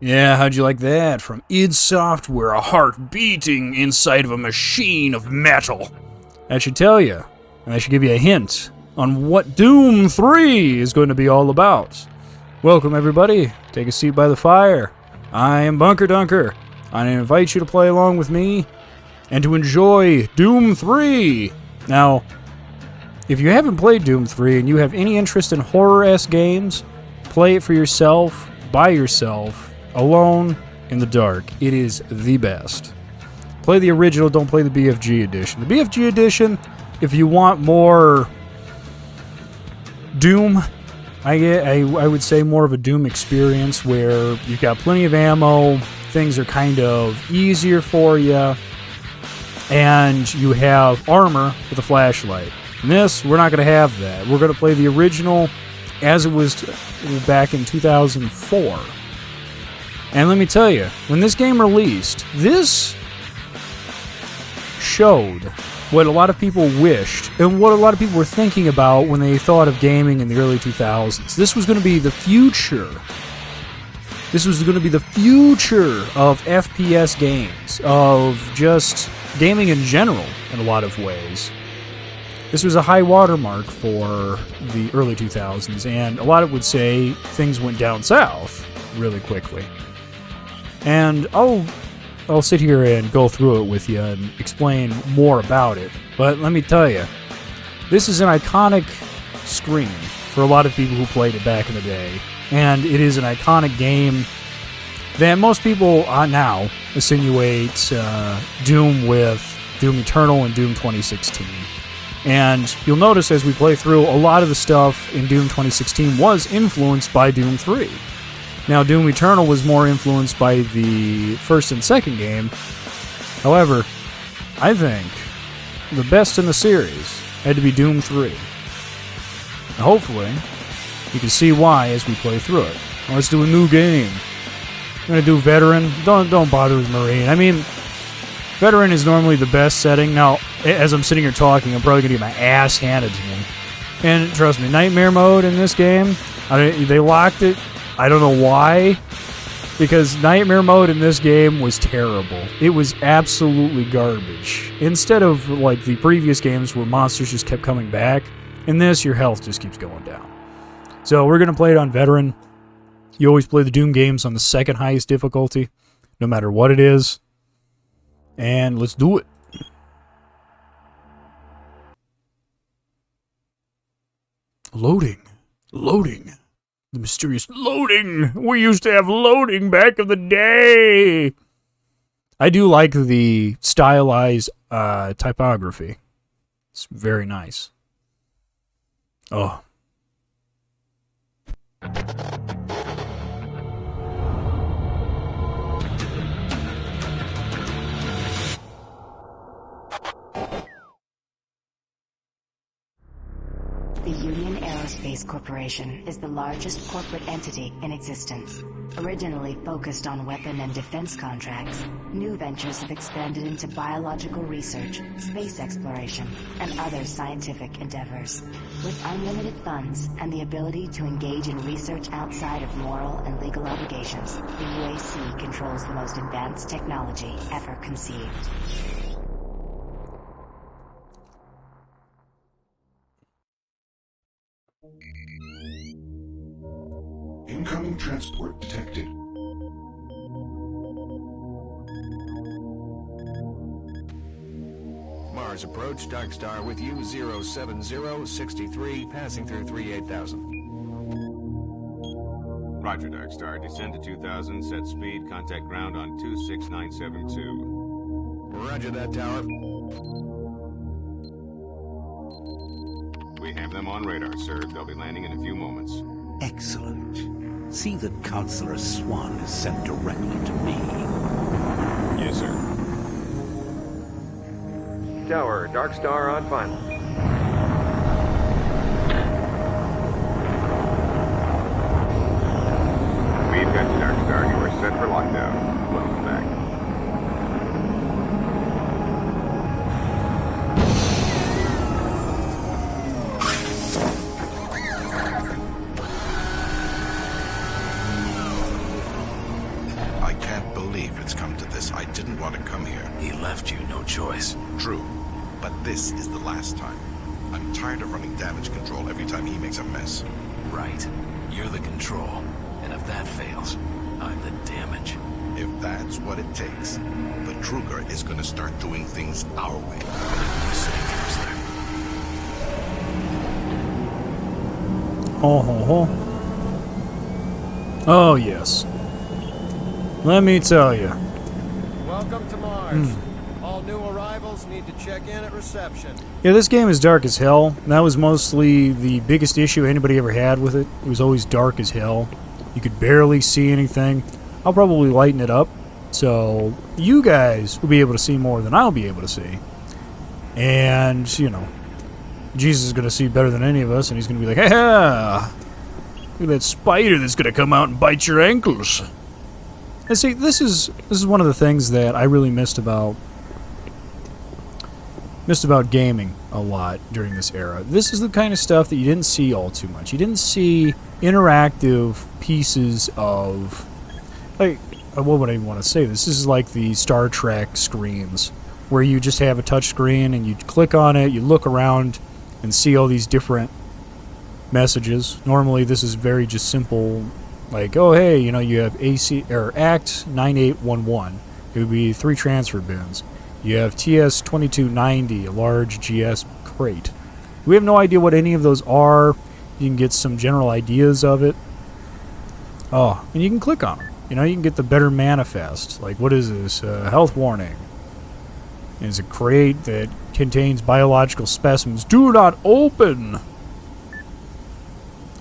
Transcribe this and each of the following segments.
Yeah, how'd you like that? From id Software, a heart beating inside of a machine of metal. That should tell you, and that should give you a hint on what Doom 3 is going to be all about. Welcome, everybody. Take a seat by the fire. I am Bunker Dunker. I invite you to play along with me and to enjoy Doom 3. Now, if you haven't played Doom 3 and you have any interest in horror-esque games, play it for yourself, by yourself, alone, in the dark. It is the best. Play the original, don't play the BFG edition. The BFG edition, if you want more Doom, I would say more of a Doom experience where you've got plenty of ammo, things are kind of easier for you, and you have armor with a flashlight. In this, we're not going to have that. We're going to play the original as it was back in 2004. And let me tell you, when this game released, this showed what a lot of people wished and what a lot of people were thinking about when they thought of gaming in the early 2000s. This was going to be the future. This was going to be the future of FPS games, of just gaming in general in a lot of ways. This was a high watermark for the early 2000s, and a lot of would say things went down south really quickly. And I'll sit here and go through it with you and explain more about it. But let me tell you, this is an iconic screen for a lot of people who played it back in the day. And it is an iconic game that most people now insinuate Doom with Doom Eternal and Doom 2016. And you'll notice as we play through, a lot of the stuff in Doom 2016 was influenced by Doom 3. Now, Doom Eternal was more influenced by the first and second game. However, I think the best in the series had to be Doom 3. And hopefully, you can see why as we play through it. Now, let's do a new game. I'm going to do Veteran. Don't bother with Marine. I mean, Veteran is normally the best setting. Now, as I'm sitting here talking, I'm probably going to get my ass handed to me. And trust me, Nightmare Mode in this game, they locked it. I don't know why, because Nightmare Mode in this game was terrible. It was absolutely garbage. Instead of like the previous games where monsters just kept coming back, in this, your health just keeps going down. So we're going to play it on Veteran. You always play the Doom games on the second highest difficulty, no matter what it is. And let's do it. Loading. The mysterious loading. We used to have loading back in the day. I do like the stylized typography. It's very nice. Oh. The Union Aerospace Corporation is the largest corporate entity in existence. Originally focused on weapon and defense contracts, new ventures have expanded into biological research, space exploration, and other scientific endeavors. With unlimited funds and the ability to engage in research outside of moral and legal obligations, the UAC controls the most advanced technology ever conceived. Incoming transport detected. Mars approach, Dark Star with you, 07063, passing through 38000. Roger, Dark Star. Descend to 2000, set speed, contact ground on 26972. Roger that, Tower. We have them on radar, sir. They'll be landing in a few moments. Excellent. See that Counselor Swan is sent directly to me. Yes, sir. Tower, Dark Star on final. We've got you, Dark Star. You are set for lockdown. Welcome back. can't believe it's come to this. I didn't want to come here. He left you no choice. True, but this is the last time. I'm tired of running damage control every time he makes a mess. Right. You're the control. And if that fails, I'm the damage. If that's what it takes, the Truger is going to start doing things our way. You say, Counselor. Ho ho ho. Oh yes. Let me tell you. Welcome to Mars. All new arrivals need to check in at reception. Yeah, this game is dark as hell. That was mostly the biggest issue anybody ever had with it. It was always dark as hell. You could barely see anything. I'll probably lighten it up, so you guys will be able to see more than I'll be able to see. And, you know, Jesus is going to see better than any of us, and he's going to be like, "Ha! Look at that spider that's going to come out and bite your ankles." And see, this is one of the things that I really missed about gaming a lot during this era. This is the kind of stuff that you didn't see all too much. You didn't see interactive pieces of, like, what would I even want to say? This is like the Star Trek screens, where you just have a touch screen and you click on it, you look around and see all these different messages. Normally this is very just simple, like, oh hey, you know, you have AC or Act 9811. It would be 3 transfer bins. You have TS-2290, a large GS crate. We have no idea what any of those are. You can get some general ideas of it. Oh, and you can click on them. You know, you can get the better manifest. Like, what is this? Health warning. It's a crate that contains biological specimens. Do not open!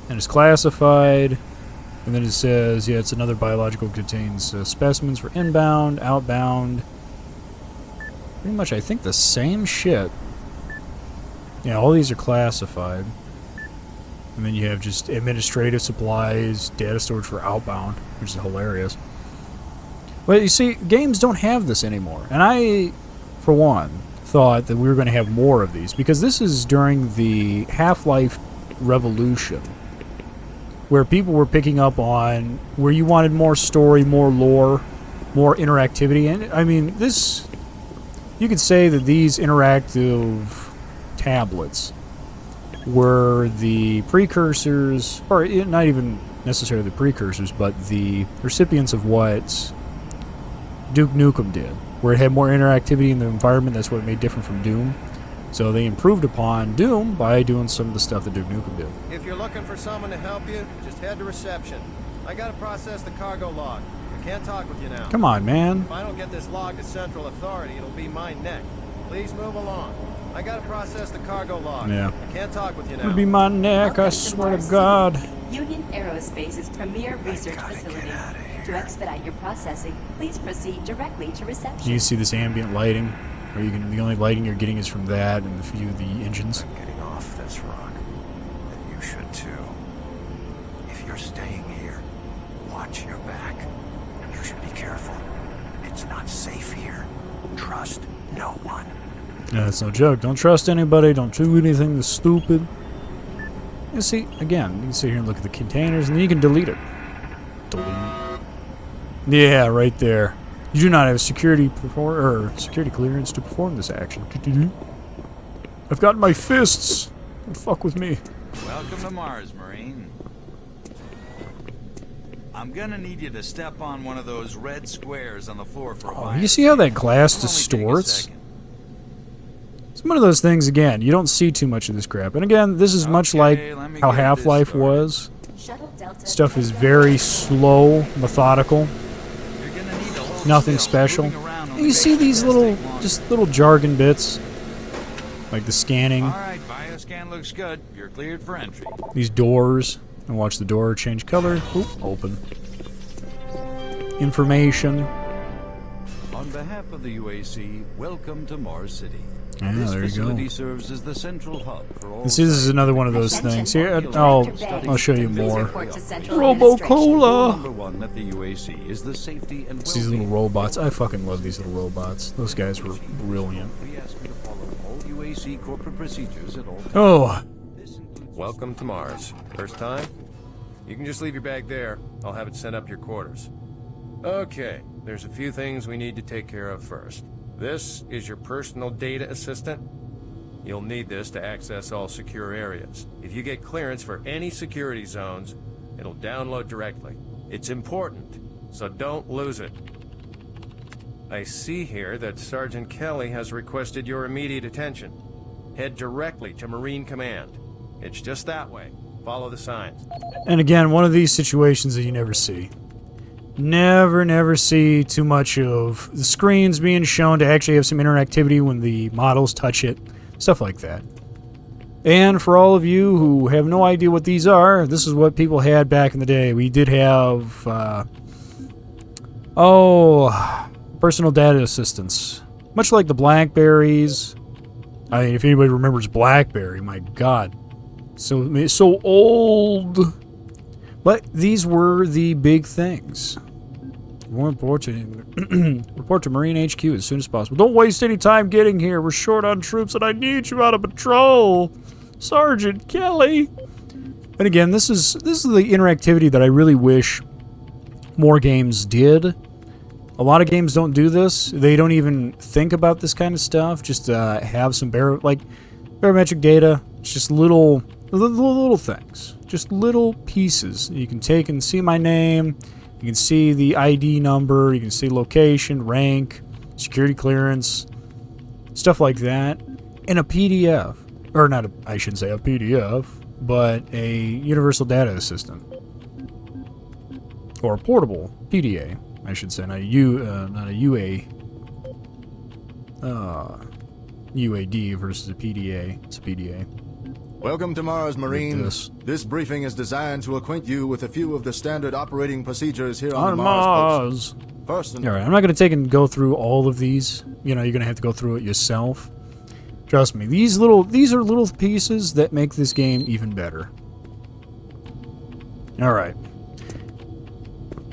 And it's classified. And then it says, yeah, it's another biological contains specimens for inbound, outbound. Pretty much, I think, the same shit. Yeah, all these are classified. And then you have just administrative supplies, data storage for outbound, which is hilarious. But you see, games don't have this anymore. And I, for one, thought that we were going to have more of these. Because this is during the Half-Life revolution, where people were picking up on where you wanted more story, more lore, more interactivity. And, I mean, this... You could say that these interactive tablets were the precursors, or not even necessarily the precursors, but the recipients of what Duke Nukem did, where it had more interactivity in the environment. That's what it made different from Doom. So they improved upon Doom by doing some of the stuff that Duke Nukem did. If you're looking for someone to help you, just head to reception. I gotta process the cargo log. I can't talk with you now. Come on, man. If I don't get this log to Central Authority, it'll be my neck. Please move along. I gotta process the cargo log. Yeah. I can't talk with you now. It'll be my neck, I swear to God. Union Aerospace's premier research facility. To expedite your processing, please proceed directly to reception. You see this ambient lighting, where you can, the only lighting you're getting is from that and the view of the engines. I'm getting off this rock. And you should too. If you're staying here, watch your back. You should be careful. It's not safe here. Trust no one. Yeah, it's no joke. Don't trust anybody. Don't do anything that's stupid. You see, again, you can sit here and look at the containers, and then you can delete it. Delete. Yeah, right there. You do not have security clearance to perform this action. I've got my fists. Don't fuck with me. Welcome to Mars, Marine. I'm gonna need you to step on one of those red squares on the floor for a while. You see how that glass distorts? It's one of those things, again, you don't see too much of this crap. And again, this is much like how Half-Life was. Stuff is very slow, methodical. Nothing special. And you see these little, just little jargon bits. Like the scanning. Alright, bioscan looks good. You're cleared for entry. These doors. And watch the door change color. Oop, open. Information. On behalf of the UAC, welcome to Mars City. Yeah, this there you facility go. serves as the central hub for all. This is another one of those things. Here, I'll show you more. Robo-Cola! Number one at the UAC is the safety and It's these little robots. I fucking love these little robots. Those guys were brilliant. We ask you to follow all UAC corporate procedures at all times. Oh! Welcome to Mars. First time? You can just leave your bag there. I'll have it sent up your quarters. Okay, there's a few things we need to take care of first. This is your personal data assistant. You'll need this to access all secure areas. If you get clearance for any security zones, it'll download directly. It's important, so don't lose it. I see here that Sergeant Kelly has requested your immediate attention. Head directly to Marine Command. It's just that way. Follow the signs. And again, one of these situations that you never see. Never see too much of the screens being shown to actually have some interactivity when the models touch it. Stuff like that. And for all of you who have no idea what these are, this is what people had back in the day. We did have, personal data assistants. Much like the Blackberries. I mean, if anybody remembers BlackBerry, my God. So old. But these were the big things. Report to Marine HQ as soon as possible. Don't waste any time getting here. We're short on troops and I need you out of patrol. Sergeant Kelly. And again, this is the interactivity that I really wish more games did. A lot of games don't do this. They don't even think about this kind of stuff. Just have some barometric data. It's just little things. Just little pieces. You can take and see my name. You can see the ID number. You can see location, rank, security clearance, stuff like that. In a PDF. Or not, I shouldn't say a PDF, but a Universal Data Assistant. Or a portable PDA, I should say. Not a UA. UAD versus a PDA. It's a PDA. Welcome to Mars, Marine. This briefing is designed to acquaint you with a few of the standard operating procedures here on the Mars post. First, all right, I'm not going to take and go through all of these. You know, you're going to have to go through it yourself. Trust me, these are little pieces that make this game even better. All right.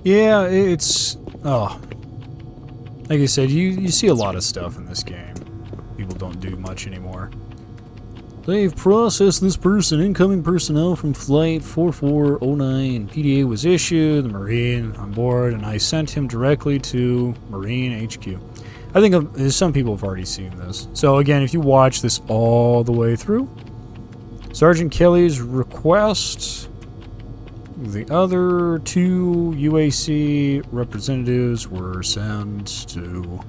Yeah, it's like I said, you see a lot of stuff in this game. People don't do much anymore. They've processed this person. Incoming personnel from Flight 4409. PDA was issued, the Marine on board, and I sent him directly to Marine HQ. I think some people have already seen this. So again, if you watch this all the way through, Sergeant Kelly's request, the other two UAC representatives were sent to...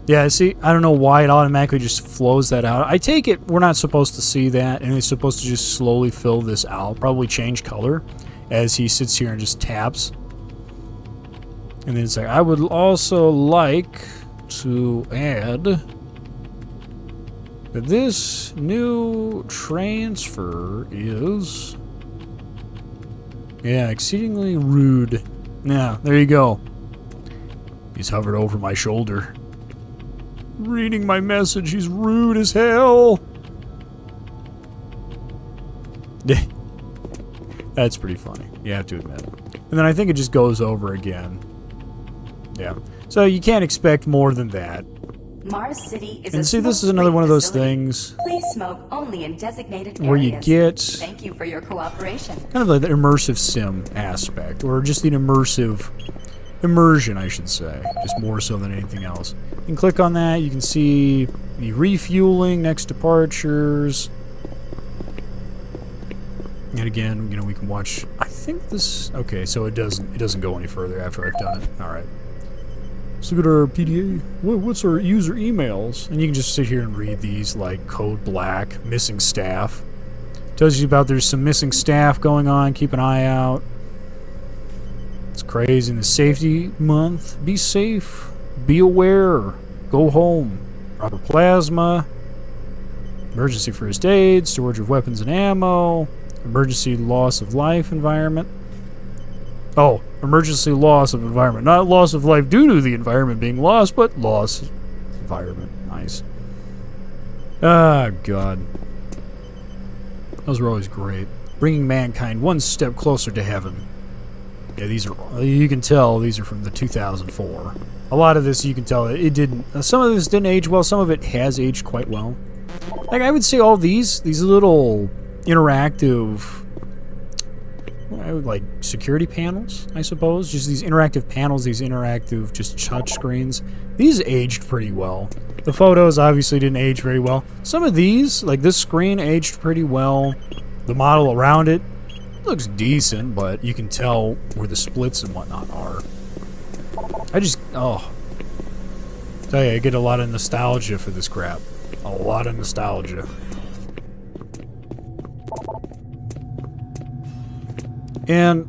Yeah, see, I don't know why it automatically just flows that out. I take it we're not supposed to see that, and it's supposed to just slowly fill this out. Probably change color as he sits here and just taps. And then it's like, I would also like to add that this new transfer is... Yeah, exceedingly rude. Yeah, there you go. He's hovered over my shoulder. Reading my message, he's rude as hell. That's pretty funny, you have to admit. And then I think it just goes over again. Yeah. So you can't expect more than that. Mars City is and see, this is another one of those things. Please smoke only in designated where areas. you get Thank you for your cooperation. Kind of like the immersive sim aspect, or just the immersion, I should say, just more so than anything else. You can click on that. You can see the refueling, next departures, and again, you know, we can watch. I think this. Okay, so it doesn't go any further after I've done it. All right. Let's look at our PDA. What's our user emails? And you can just sit here and read these, like code black, missing staff. Tells you about there's some missing staff going on. Keep an eye out. It's crazy. In the safety month, be safe, be aware, go home. Proper plasma, emergency first aid, storage of weapons and ammo, emergency loss of life environment. Oh, emergency loss of environment. Not loss of life due to the environment being lost, but loss of environment. Nice. Ah, God. Those were always great. Bringing mankind one step closer to heaven. Yeah, these are, you can tell these are from the 2004. A lot of this, you can tell it didn't, some of this didn't age well, some of it has aged quite well. Like, I would say all these little interactive like security panels, I suppose. Just these interactive panels, these interactive just touch screens. These aged pretty well. The photos obviously didn't age very well. Some of these, like this screen, aged pretty well. The model around it looks decent, but you can tell where the splits and whatnot are. Tell you, I get a lot of nostalgia for this crap. A lot of nostalgia. And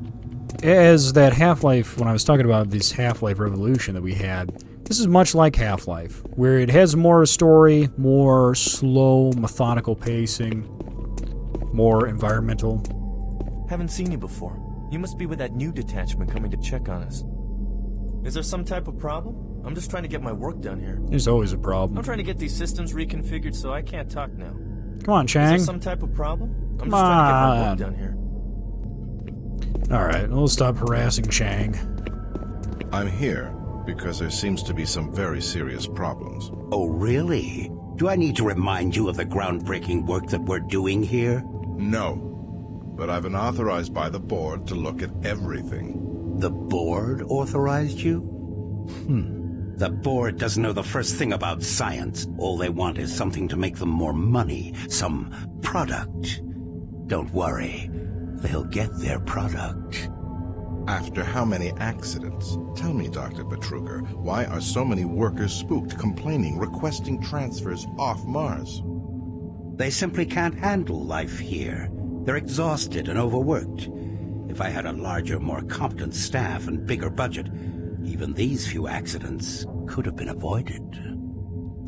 as that Half-Life, when I was talking about this Half-Life Revolution that we had, this is much like Half-Life, where it has more story, more slow, methodical pacing, more environmental. Haven't seen you before. You must be with that new detachment coming to check on us. Is there some type of problem? I'm just trying to get my work done here. There's always a problem. I'm trying to get these systems reconfigured so I can't talk now. Come on, Chang. Is there some type of problem? I'm just trying to get my work done here. Alright, we'll stop harassing Chang. I'm here because there seems to be some very serious problems. Oh, really? Do I need to remind you of the groundbreaking work that we're doing here? No. But I've been authorized by the board to look at everything. The board authorized you? The board doesn't know the first thing about science. All they want is something to make them more money, some product. Don't worry, they'll get their product. After how many accidents? Tell me, Dr. Betruger, why are so many workers spooked, complaining, requesting transfers off Mars? They simply can't handle life here. They're exhausted and overworked. If I had a larger, more competent staff and bigger budget, even these few accidents could have been avoided.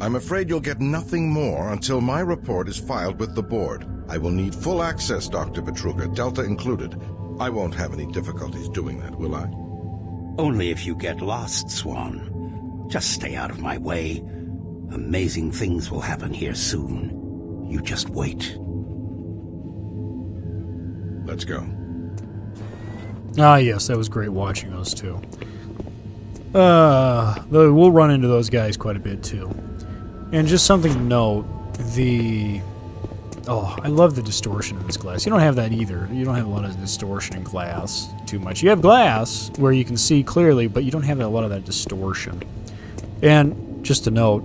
I'm afraid you'll get nothing more until my report is filed with the board. I will need full access, Dr. Betruger, Delta included. I won't have any difficulties doing that, will I? Only if you get lost, Swan. Just stay out of my way. Amazing things will happen here soon. You just wait. Let's go. Ah, yes, that was great watching those two. We'll run into those guys quite a bit, too. And just something to note, I love the distortion in this glass. You don't have that either. You don't have a lot of distortion in glass too much. You have glass where you can see clearly, but you don't have a lot of that distortion. And just to note,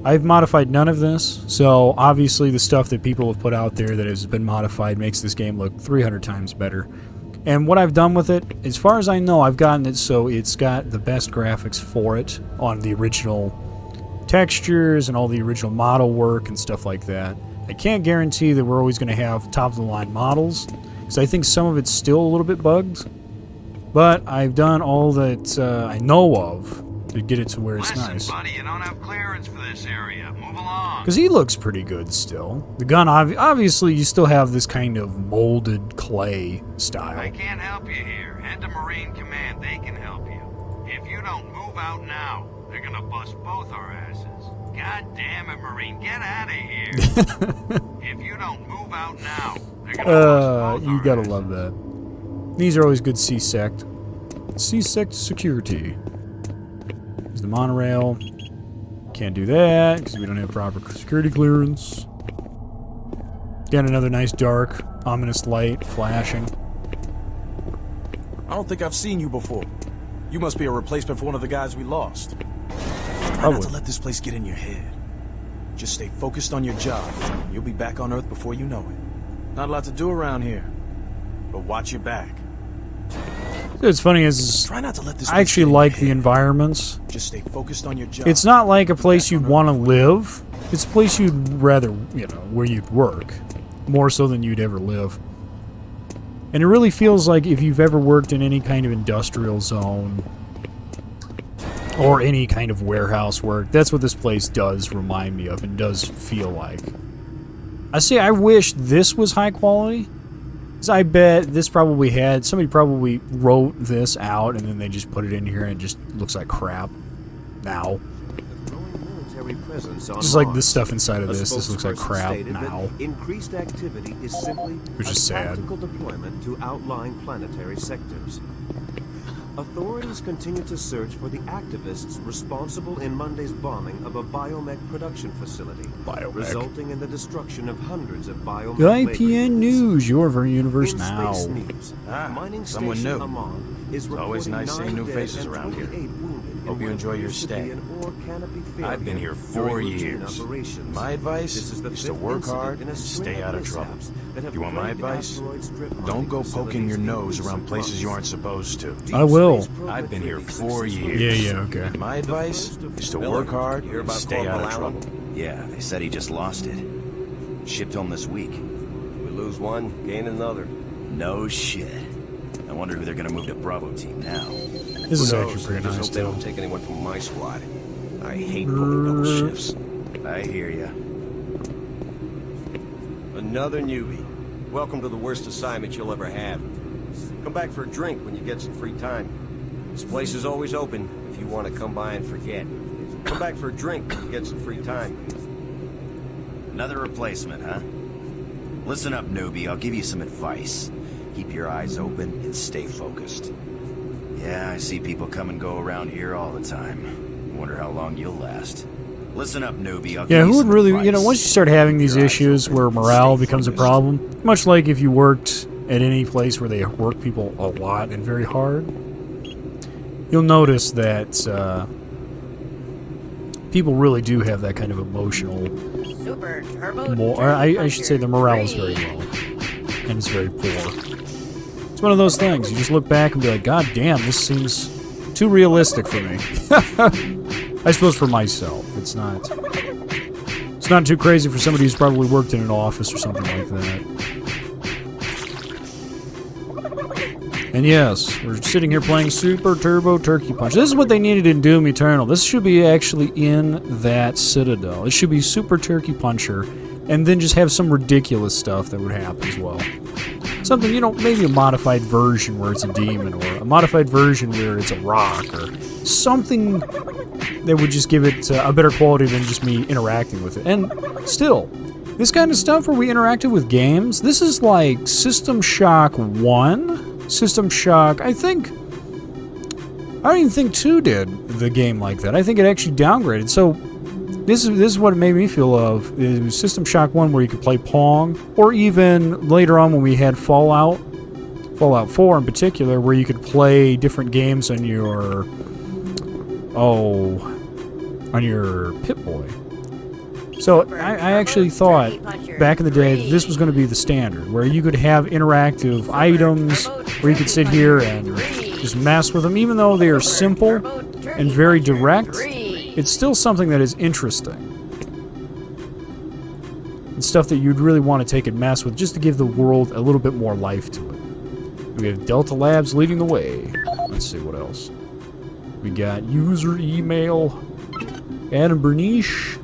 I've modified none of this, so obviously the stuff that people have put out there that has been modified makes this game look 300 times better. And what I've done with it, as far as I know, I've gotten it so it's got the best graphics for it on the original textures and all the original model work and stuff like that. I can't guarantee that we're always going to have top-of-the-line models, because I think some of it's still a little bit bugged. But I've done all that I know of to get it to where it's nice. Buddy, you don't have clearance for this area. Move along. Because he looks pretty good still. The gun, obviously, you still have this kind of molded clay style. I can't help you here. Head to Marine Command. They can help you. If you don't move out now, they're going to bust both our asses. God damn it, Marine. Get out of here. If you don't move out now, they're going to bust both you gotta love that. These are always good C-Sect. C-Sect security. There's the monorail. Can't do that because we don't have proper security clearance. Got another nice dark, ominous light flashing. I don't think I've seen you before. You must be a replacement for one of the guys we lost. Try not to let this place get in your head. Just stay focused on your job. You'll be back on Earth before you know it. Not a lot to do around here, but watch your back. What's funny is Try not to let this I actually like the environments. Just stay focused on your job. It's not like a place you'd want to live. It's a place you'd rather, where you'd work. More so than you'd ever live. And it really feels like if you've ever worked in any kind of industrial zone or any kind of warehouse work, that's what this place does remind me of and does feel like. I wish this was high quality. Because I bet this probably somebody probably wrote this out and then they just put it in here and it just looks like crap now. Just like this stuff inside of this looks like crap now. Increased activity is simply which is sad. tactical deployment to outlying planetary sectors. Authorities continue to search for the activists responsible in Monday's bombing of a biomech production facility, resulting in the destruction of hundreds of biomech IPN News, your universe in now. Space News, mining someone station new. Amon is It's always reporting nice seeing 9 new dead faces and around here. 28 wounded Hope in you what enjoy your appears to be stay. an ore canopy failure I've been here 4 during routine years. operations. My advice This is the is to fifth work incident hard in a and string stay of out of trouble. mishaps that have You want my plagued advice? asteroid strip Don't mining go poking your facilities in nose recent around places you months. aren't supposed to. I will. I've been here 4 years. Yeah, okay. My advice is to work hard and stay out of trouble. Yeah, they said he just lost it. Shipped home this week. We lose one, gain another. No shit. I wonder who they're gonna move to Bravo team now. This is actually pretty nice, Hope they too. don't take anyone from my squad. I hate pulling double shifts. I hear ya. Another newbie. Welcome to the worst assignment you'll ever have. Come back for a drink when you get some free time. This place is always open if you want to come by and forget. Come back for a drink when you get some free time. Another replacement, huh? Listen up, newbie. I'll give you some advice. Keep your eyes open and stay focused. Yeah, I see people come and go around here all the time. Wonder how long you'll last. Listen up, newbie. I'll give Yeah, you who would some really, advice. you know, once you start having these issues where morale becomes a problem, much like if you worked at any place where they work people a lot and very hard, you'll notice that people really do have that kind of emotional, Super turbo. or I should say the morale is very low, and it's very poor. It's one of those things, you just look back and be like, God damn, this seems too realistic for me. I suppose for myself, it's not too crazy for somebody who's probably worked in an office or something like that. And yes, we're sitting here playing Super Turbo Turkey Punch. This is what they needed in Doom Eternal. This should be actually in that Citadel. It should be Super Turkey Puncher, and then just have some ridiculous stuff that would happen as well. Something, you know, maybe a modified version where it's a demon, or a modified version where it's a rock, or something that would just give it a better quality than just me interacting with it. And still, this kind of stuff where we interacted with games, this is like System Shock 1, System Shock, I don't even think 2 did the game like that. I think it actually downgraded. So this is what it made me feel of. It was System Shock 1 where you could play Pong, or even later on when we had Fallout 4 in particular, where you could play different games on your Pip-Boy. So I actually thought back in the day that this was going to be the standard, where you could have interactive items, where you could sit here and just mess with them. Even though they are simple and very direct, it's still something that is interesting. It's stuff that you'd really want to take and mess with just to give the world a little bit more life to it. We have Delta Labs leading the way. Let's see what else. We got user email, Adam Bernish.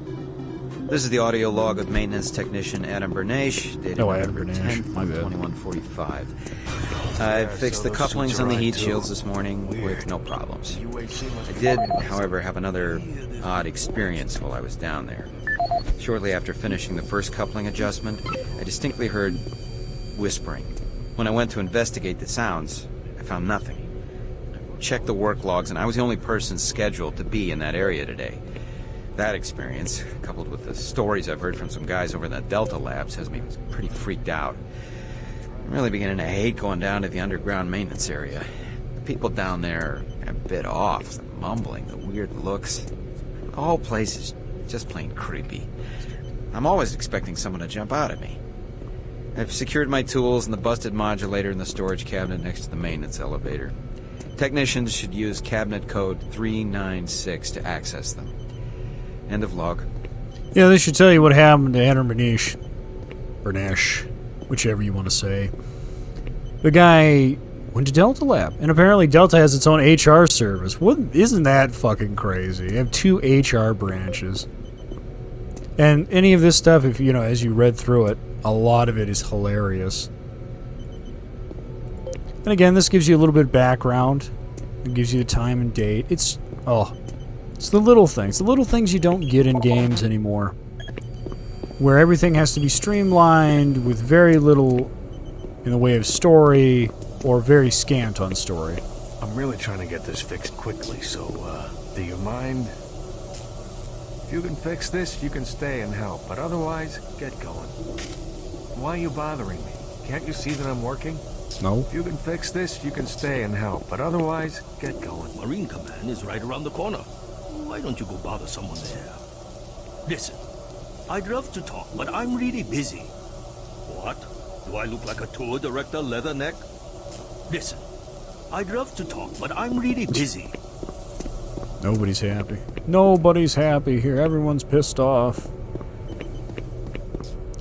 This is the audio log of maintenance technician Adam Bernache, dated November 10th, 2145. I fixed the couplings on the heat shields this morning with no problems. I did, however, have another odd experience while I was down there. Shortly after finishing the first coupling adjustment, I distinctly heard whispering. When I went to investigate the sounds, I found nothing. I checked the work logs, and I was the only person scheduled to be in that area today. That experience, coupled with the stories I've heard from some guys over in the Delta Labs, has me pretty freaked out. I'm really beginning to hate going down to the underground maintenance area. The people down there are a bit off, the mumbling, the weird looks. The whole place is just plain creepy. I'm always expecting someone to jump out at me. I've secured my tools and the busted modulator in the storage cabinet next to the maintenance elevator. Technicians should use cabinet code 396 to access them. End of log. Yeah, this should tell you what happened to Adam Bernache, whichever you want to say. The guy went to Delta Lab, and apparently Delta has its own HR service. Isn't that fucking crazy? You have 2 HR branches. And any of this stuff, if you know, as you read through it, a lot of it is hilarious. And again, this gives you a little bit of background. It gives you the time and date. It's the little things. The little things you don't get in games anymore. Where everything has to be streamlined with very little in the way of story, or very scant on story. I'm really trying to get this fixed quickly, so, do you mind? If you can fix this, you can stay and help, but otherwise, get going. Why are you bothering me? Can't you see that I'm working? No. If you can fix this, you can stay and help, but otherwise, get going. Marine Command is right around the corner. Why don't you go bother someone there? Listen, I'd love to talk, but I'm really busy. What? Do I look like a tour director, Leatherneck? Listen, I'd love to talk, but I'm really busy. Nobody's happy. Nobody's happy here. Everyone's pissed off.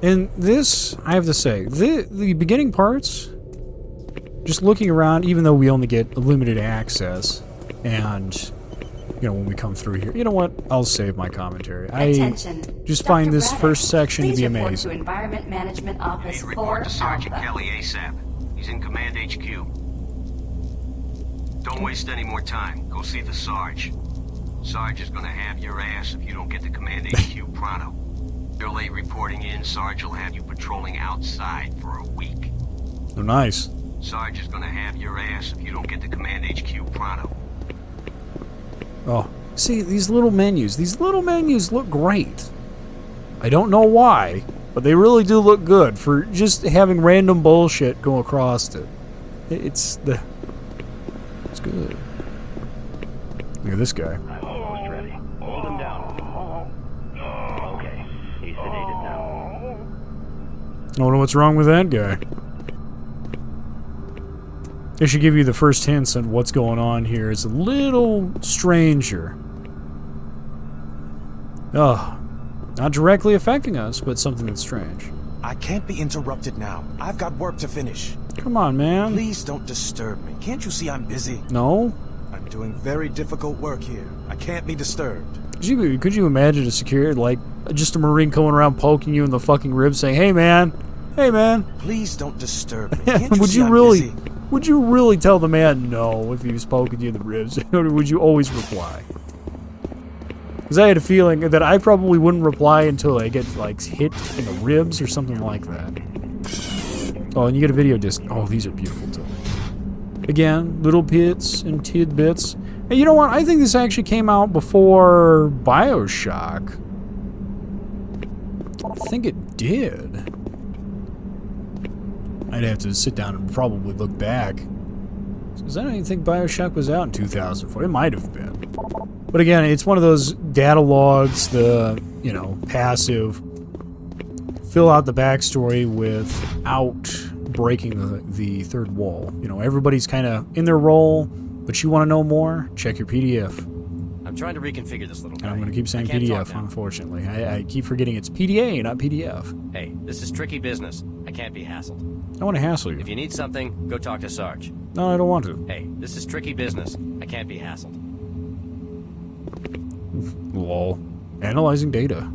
And this, I have to say, the beginning parts, just looking around, even though we only get limited access, and, you know, when we come through here, you know what? I'll save my commentary. Attention. I just Dr. find this Braddock, first section to be please report amazing. to Environment Management Office Report to 4 Sergeant Alpha. Kelly ASAP. He's in Command HQ. Don't waste any more time. Go see the Sarge. Sarge is gonna have your ass if you don't get to Command HQ pronto. You're late reporting in, Sarge will have you patrolling outside for a week. Oh, nice. Sarge is gonna have your ass if you don't get to Command HQ pronto. Oh, see, these little menus look great. I don't know why, but they really do look good for just having random bullshit go across it. It's good. Look at this guy. I'm almost ready. Hold him down. Okay, he's sedated now. I wonder what's wrong with that guy. They should give you the first hints on what's going on here. It's a little stranger. Oh, not directly affecting us, but something that's strange. I can't be interrupted now. I've got work to finish. Come on, man. Please don't disturb me. Can't you see I'm busy? No? I'm doing very difficult work here. I can't be disturbed. Could you imagine a security, like, just a Marine going around poking you in the fucking ribs saying, hey, man. Please don't disturb me. Can't you would see you I'm really, busy? would you really tell the man no if he was poking you in the ribs? Or would you always reply? Because I had a feeling that I probably wouldn't reply until I get, like, hit in the ribs or something like that. Oh, and you get a video disc. Oh, these are beautiful, too. Again, little bits and tidbits. Hey, you know what? I think this actually came out before BioShock. I think it did. I'd have to sit down and probably look back. Because I don't even think BioShock was out in 2004. It might have been. But again, it's one of those data logs, the, you know, passive, fill out the backstory without breaking the third wall. You know, everybody's kind of in their role, but you want to know more? Check your PDF. I'm trying to reconfigure this little guy. And I'm going to keep saying PDF, unfortunately. I keep forgetting it's PDA, not PDF. Hey, this is tricky business. I can't be hassled. I want to hassle you. If you need something, go talk to Sarge. No, I don't want to. Hey, this is tricky business. I can't be hassled. Lol. Analyzing data.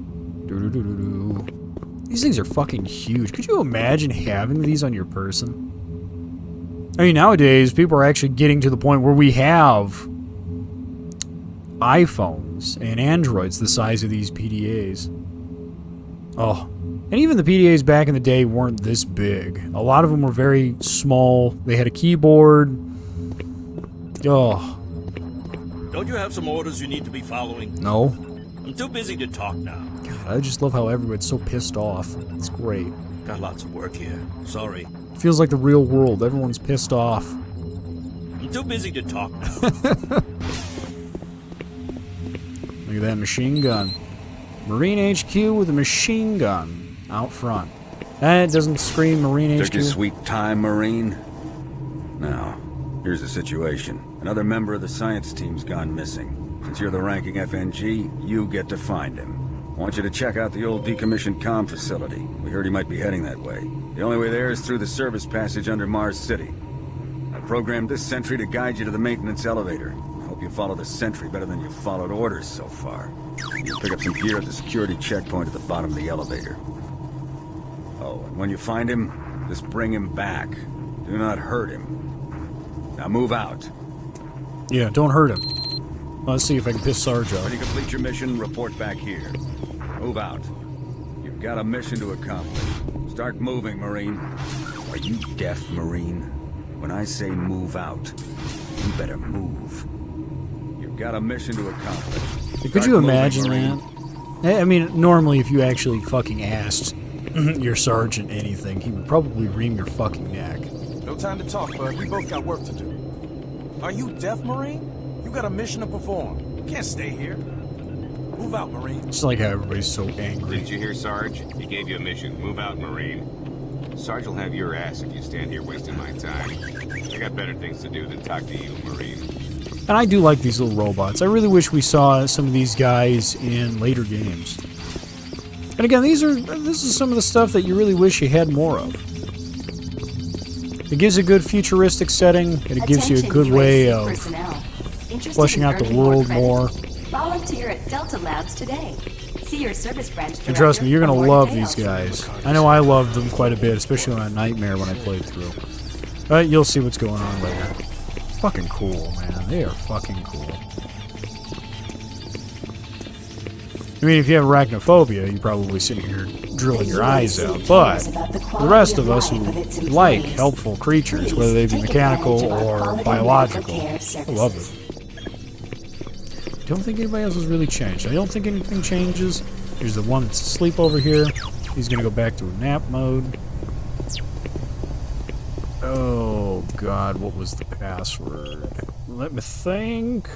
These things are fucking huge. Could you imagine having these on your person? I mean, nowadays, people are actually getting to the point where we have iPhones and Androids the size of these PDAs. Oh. And even the PDAs back in the day weren't this big. A lot of them were very small. They had a keyboard. Oh. Don't you have some orders you need to be following? No. I'm too busy to talk now. God, I just love how everyone's so pissed off. It's great. Got lots of work here. Sorry. Feels like the real world. Everyone's pissed off. I'm too busy to talk now. Look at that machine gun. Marine HQ with a machine gun out front. It doesn't scream Marine HQ. Took your sweet time, Marine. Now, here's the situation. Another member of the science team's gone missing. Since you're the ranking FNG, you get to find him. I want you to check out the old decommissioned comm facility. We heard he might be heading that way. The only way there is through the service passage under Mars City. I programmed this sentry to guide you to the maintenance elevator. I hope you follow the sentry better than you've followed orders so far. You'll pick up some gear at the security checkpoint at the bottom of the elevator. Oh, and when you find him, just bring him back. Do not hurt him. Now move out. Yeah, don't hurt him. Let's see if I can piss Sarge off. When you complete your mission, report back here. Move out. You've got a mission to accomplish. Start moving, Marine. Are you deaf, Marine? When I say move out, You better move. You've got a mission to accomplish. Could you imagine that? I mean, normally if you actually fucking asked your sergeant anything, he would probably wring your fucking neck. No time to talk, bud. We both got work to do. Are you deaf, Marine? You got a mission to perform. You can't stay here. Move out, Marine. It's like how everybody's so angry. Didn't you hear, Sarge? He gave you a mission. Move out, Marine. Sarge will have your ass if you stand here wasting my time. I got better things to do than talk to you, Marine. And I do like these little robots. I really wish we saw some of these guys in later games. And again, this is some of the stuff that you really wish you had more of. It gives a good futuristic setting, and it gives you a good way of fleshing out the world more. Volunteer at Delta Labs today. See your service branch. And trust me, you're going to love these guys. I know I loved them quite a bit, especially on Nightmare when I played through. But you'll see what's going on later. It's fucking cool, man. They are fucking cool. I mean, if you have arachnophobia, you're probably sitting here drilling your eyes out. But the rest of us who like helpful creatures, whether they be mechanical or biological, I love it. I don't think anybody else has really changed. I don't think anything changes. There's the one that's asleep over here. He's going to go back to a nap mode. Oh, God, what was the password? Let me think.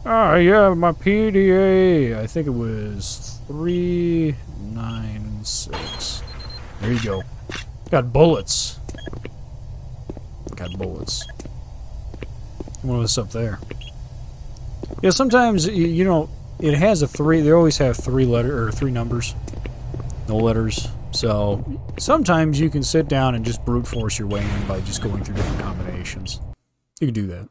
Ah, yeah, my PDA. I think it was 396. There you go. Got bullets. Got bullets. What was up there? Yeah, sometimes, you know, it has a 3. They always have 3 numbers. No letters. So, sometimes you can sit down and just brute force your way in by just going through different combinations. You can do that.